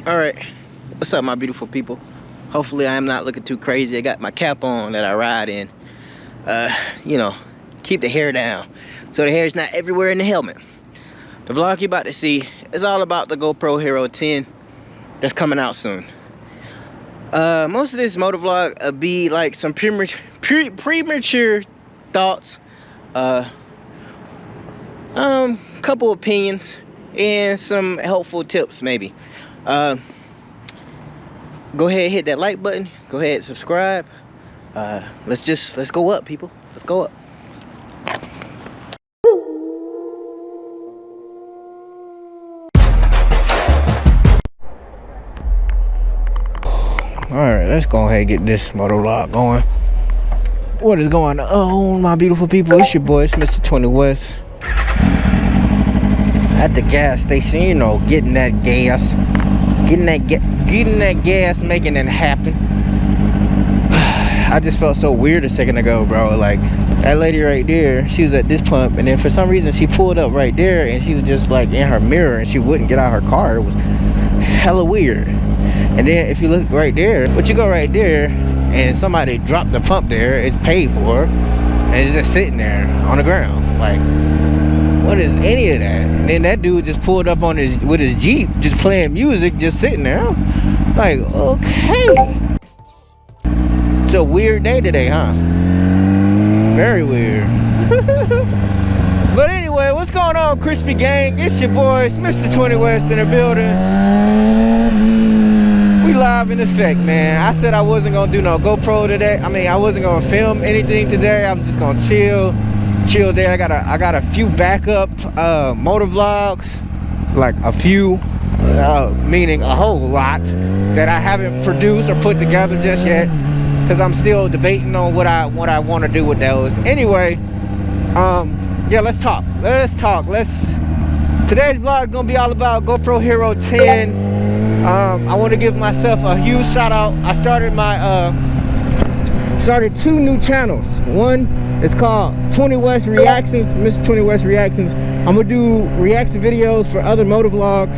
All right, what's up, my beautiful people? Hopefully I am not looking too crazy. I got my cap on that I ride in. You know, keep the hair down so the hair is not everywhere in the helmet. The vlog you're about to see is all about the GoPro Hero 10 that's coming out soon. Most of this motovlog will be like some premature thoughts, couple opinions, and some helpful tips maybe. Go ahead, hit that like button. Go ahead, subscribe. Let's go up, people. Let's go up. All right, let's go ahead and get this motovlog going. What is going on, my beautiful people? It's your boy, it's Mr20west. At the gas station, you know, getting that gas, getting that gas, making it happen. I just felt so weird a second ago, bro. Like, that lady right there, she was at this pump, and then for some reason she pulled up right there, and she was just like in her mirror, and she wouldn't get out her car. It was hella weird. And then if you look right there, but you go right there, and somebody dropped the pump there, it's paid for, and it's just sitting there on the ground. Like, what is any of that? And then that dude just pulled up on with his Jeep, just playing music, just sitting there. Like, okay. It's a weird day today, huh? Very weird. But anyway, what's going on, Crispy Gang? It's your boys, Mr20west in the building. We live in effect, man. I said I wasn't gonna do no GoPro today. I mean, I wasn't gonna film anything today. I'm just gonna chill there. I got a few backup motovlogs, like a few, meaning a whole lot that I haven't produced or put together just yet, because I'm still debating on what I want to do with those. Anyway, yeah, let's talk. Today's vlog is gonna be all about GoPro Hero 10. I want to give myself a huge shout out. I started two new channels. One is called 20west Reactions, Mr20west Reactions. I'm gonna do reaction videos for other motovlogs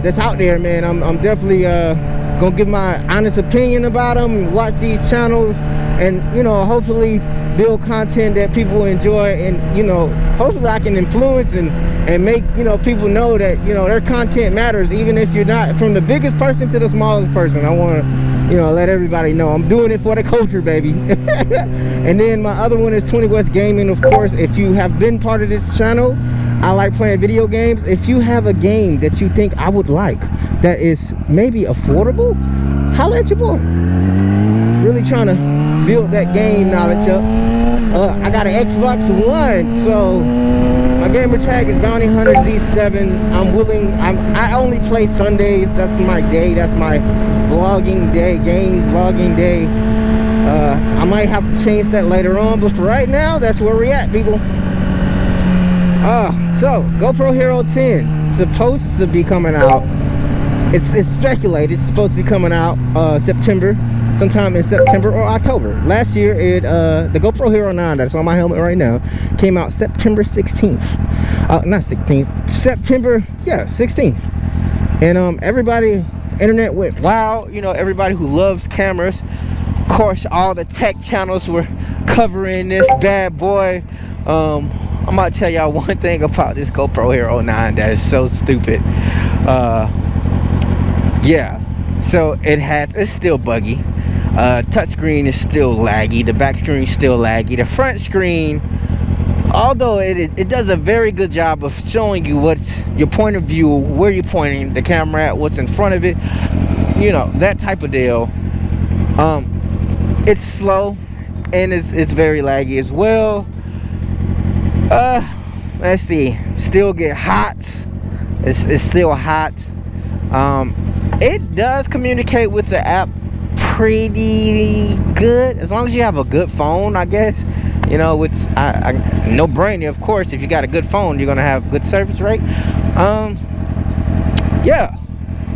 that's out there, man. I'm definitely gonna give my honest opinion about them, watch these channels, and, you know, hopefully build content that people enjoy, and, you know, hopefully I can influence and make, you know, people know that, you know, their content matters, even if you're not from the biggest person to the smallest person. I want to, you know, let everybody know I'm doing it for the culture, baby. And then my other one is 20west Gaming, of course. If you have been part of this channel, I like playing video games. If you have a game that you think I would like that is maybe affordable, holla at your boy. Really trying to build that game knowledge up. I got an Xbox One, so my gamer tag is Bounty Hunter Z7. I only play Sundays. That's my day. That's my vlogging day, game vlogging day. I might have to change that later on, but for right now, that's where we're at, people. So GoPro Hero 10 supposed to be coming out. It's speculated it's supposed to be coming out sometime in September or October. Last year, the GoPro Hero 9 that's on my helmet right now came out September 16th. Not 16th, September, yeah, 16th. And everybody, internet went wild. You know, everybody who loves cameras. Of course, all the tech channels were covering this bad boy. I'm about to tell y'all one thing about this GoPro Hero 9 that is so stupid. Yeah, so it's still buggy. Touchscreen is still laggy. The back screen is still laggy. The front screen, although it does a very good job of showing you what's your point of view, where you're pointing the camera at, what's in front of it, you know, that type of deal. It's slow, and it's very laggy as well. Let's see, still get hot. It's still hot. It does communicate with the app pretty good, as long as you have a good phone, I guess. You know, it's no brainer, of course. If you got a good phone, you're gonna have good service, right? Yeah,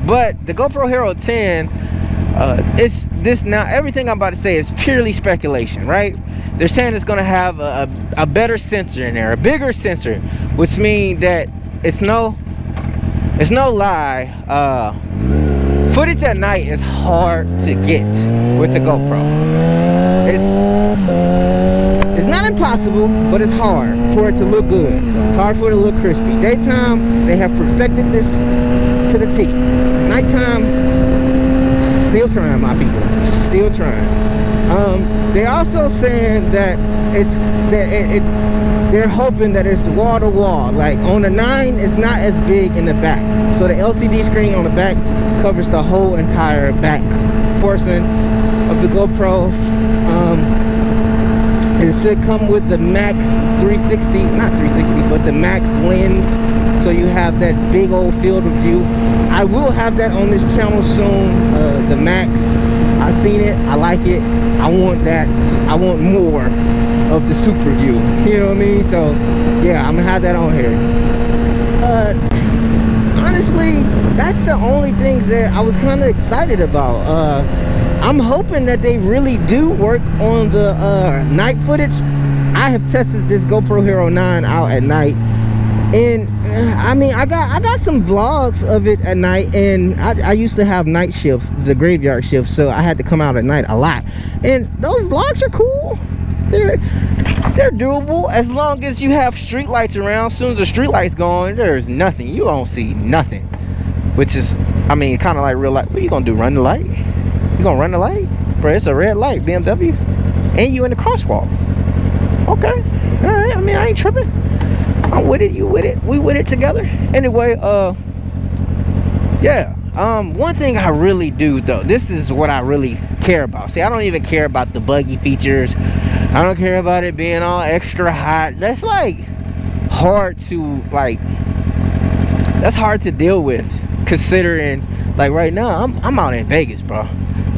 but the GoPro Hero 10, it's this now. Everything I'm about to say is purely speculation, right? They're saying it's gonna have a better sensor in there, a bigger sensor, which means that it's no lie. Footage at night is hard to get with the GoPro. It's not impossible, but it's hard for it to look good. It's hard for it to look crispy. Daytime, they have perfected this to the T. Nighttime, still trying, my people. Still trying. They're also saying that they're hoping that it's wall to wall. Like on the 9, it's not as big in the back. So the LCD screen on the back covers the whole entire back portion of the GoPro. It should come with the max 360, not 360, but the max lens, so you have that big old field of view. I will have that on this channel soon, the max. I've seen it, I like it, I want that, I want more of the super view, you know what I mean? So yeah, I'm gonna have that on here. Honestly, that's the only things that I was kind of excited about. I'm hoping that they really do work on the night footage. I have tested this GoPro Hero 9 out at night, and I mean, I got some vlogs of it at night, and I used to have night shift, the graveyard shift, so I had to come out at night a lot, and those vlogs are cool. They're doable as long as you have street lights around. As soon as the street lights gone, there's nothing. You don't see nothing, which is, I mean, kind of like real life. What you gonna do, run the light? You gonna run the light? Bro, it's a red light, BMW, and you in the crosswalk. Okay, all right, I mean, I ain't tripping. I'm with it, you with it, we with it together. Anyway, yeah, one thing I really do though, this is what I really care about. See, I don't even care about the buggy features. I don't care about it being all extra hot. That's like hard to, like, that's hard to deal with, considering like right now I'm out in Vegas, bro.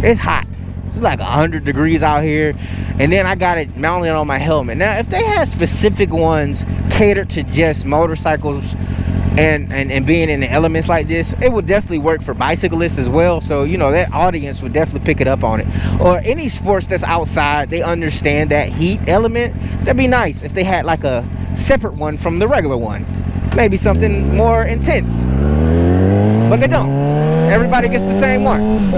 It's hot. It's like 100 degrees out here, and then I got it mounted on my helmet. Now if they had specific ones catered to just motorcycles and being in the elements like this, it would definitely work for bicyclists as well. So you know, that audience would definitely pick it up on it. Or any sports that's outside, they understand that heat element. That'd be nice if they had like a separate one from the regular one, maybe something more intense, but they don't. Everybody gets the same one.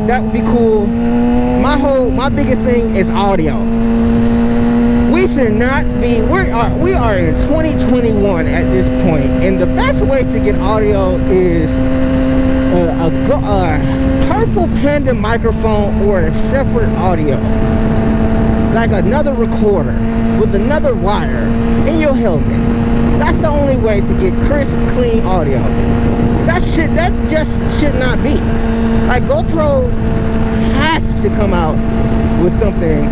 That would be cool. My biggest thing is audio. We should not be, we are in 2021 at this point, and the best way to get audio is a purple Panda microphone or a separate audio, like another recorder with another wire in your helmet. That's the only way to get crisp, clean audio. That just should not be. Like, GoPro has to come out with something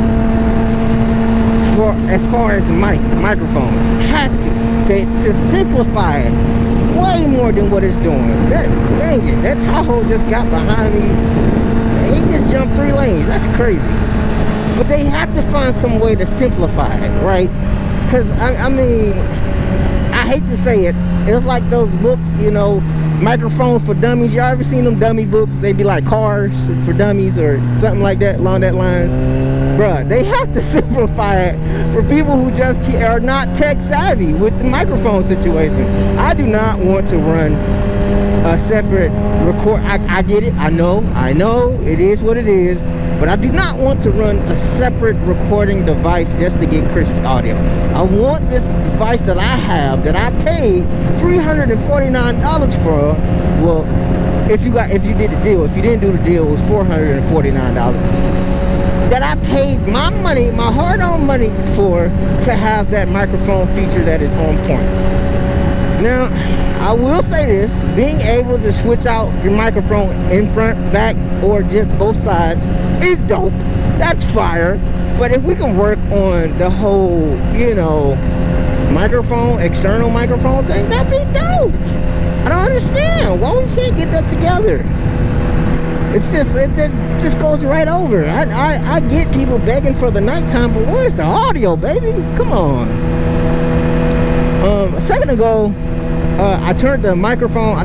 for as far as microphones. Has to simplify it way more than what it's doing. Dang it, that Tahoe just got behind me. He just jumped 3 lanes. That's crazy. But they have to find some way to simplify it, right? Because I mean, I hate to say it, it's like those books, you know, Microphones for Dummies. Y'all ever seen them dummy books? They be like Cars for Dummies or something like that, along that lines. Bruh, they have to simplify it for people who just are not tech savvy with the microphone situation. I do not want to run a separate record. I get it. I know it is what it is. But I do not want to run a separate recording device just to get crisp audio. I want this device that I have, that I paid $349 for. Well, if you did the deal. If you didn't do the deal, it was $449. That I paid my money, my hard-earned money for, to have that microphone feature that is on point. Now, I will say this, being able to switch out your microphone in front, back, or just both sides is dope. That's fire. But if we can work on the whole, you know, microphone, external microphone thing, that'd be dope. I don't understand why we can't get that together. It just goes right over. I get people begging for the nighttime, but where's the audio, baby? Come on. A second ago, I turned the microphone, I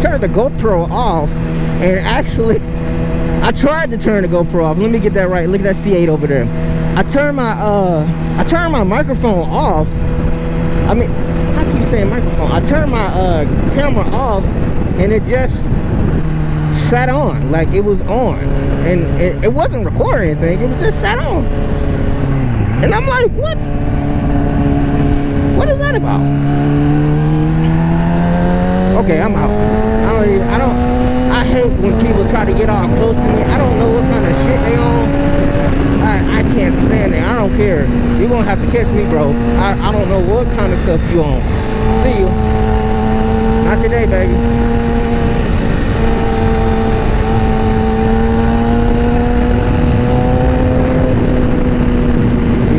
turned the GoPro off, and actually, I tried to turn the GoPro off. Let me get that right. Look at that C8 over there. I turned my microphone off. I mean, I keep saying microphone. I turned my camera off, and it just sat on, like it was on, and it wasn't recording anything, it was just sat on. And I'm like, what is that about? Okay, I'm out. I hate when people try to get all close to me. I don't know what kind of shit they on. I can't stand it. I don't care. You won't have to catch me, bro. I don't know what kind of stuff you on. See you. Not today, baby.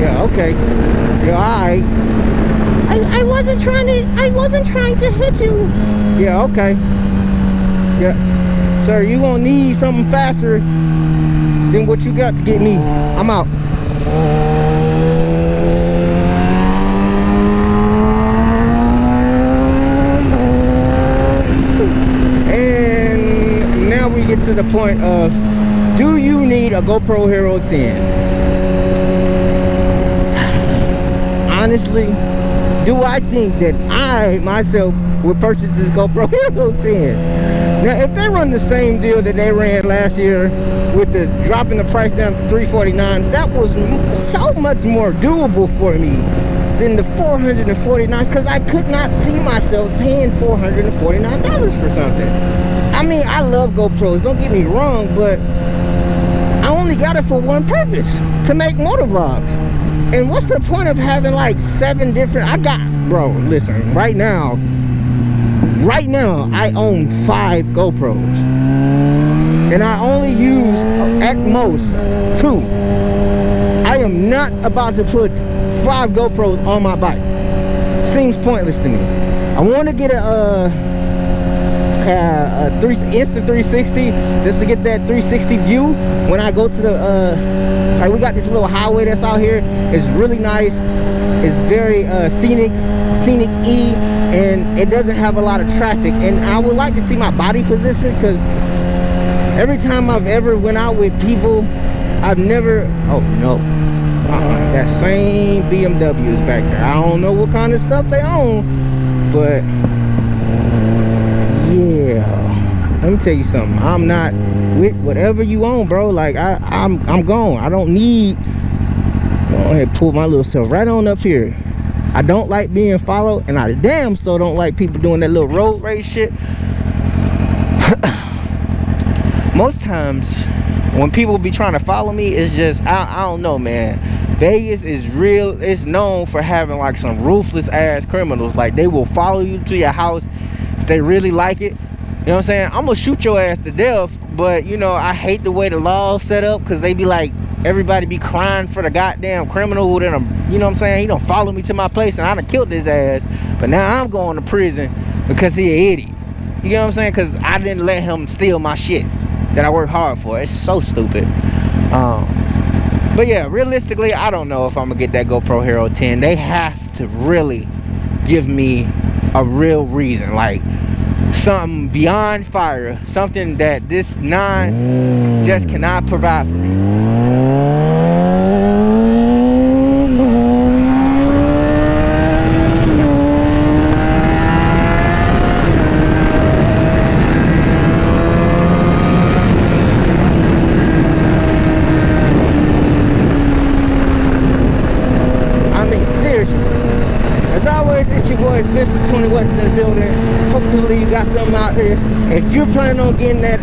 Yeah, okay. Yeah, alright. I wasn't trying to hit you. Yeah, okay. Yeah. Sir, you gonna need something faster than what you got to get me. I'm out. And now we get to the point of, do you need a GoPro Hero 10? Honestly, do I think that I myself would purchase this GoPro Hero 10? Now, if they run the same deal that they ran last year with the dropping the price down to $349, that was so much more doable for me than the $449, because I could not see myself paying $449 for something. I mean, I love GoPros, don't get me wrong, but I only got it for one purpose, to make motovlogs. And what's the point of having like 7 different, bro, listen, right now I own 5 GoPros, and I only use at most 2. I am not about to put 5 GoPros on my bike. Seems pointless to me. I want to get a instant 360 just to get that 360 view when I go to the we got this little highway that's out here. It's really nice. It's very scenic-y, and it doesn't have a lot of traffic. And I would like to see my body position, because every time I've ever went out with people, I've never, oh no, that same BMW is back there. I don't know what kind of stuff they own, but yeah, let me tell you something. I'm not with whatever you own, bro. Like I'm gone. I don't need. Go ahead, pull my little self right on up here. I don't like being followed, and I damn so don't like people doing that little road race shit. Most times when people be trying to follow me, it's just I don't know, man. Vegas is real. It's known for having like some ruthless ass criminals. Like, they will follow you to your house if they really like it. You know what I'm saying? I'm gonna shoot your ass to death, but you know, I hate the way the law's set up, because they be like, everybody be crying for the goddamn criminal who done, you know what I'm saying, he don't follow me to my place and I done killed his ass, but now I'm going to prison because he an idiot. You know what I'm saying? Because I didn't let him steal my shit that I worked hard for. It's so stupid. But yeah, realistically, I don't know if I'm gonna get that GoPro Hero 10. They have to really give me a real reason, like something beyond fire, something that this 9 just cannot provide for me. It's your boys, Mr20west in the building. Hopefully you got something out there. If you're planning on getting that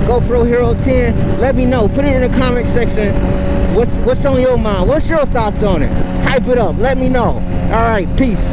GoPro Hero 10, let me know. Put it in the comment section. What's on your mind? What's your thoughts on it? Type it up. Let me know. All right, peace.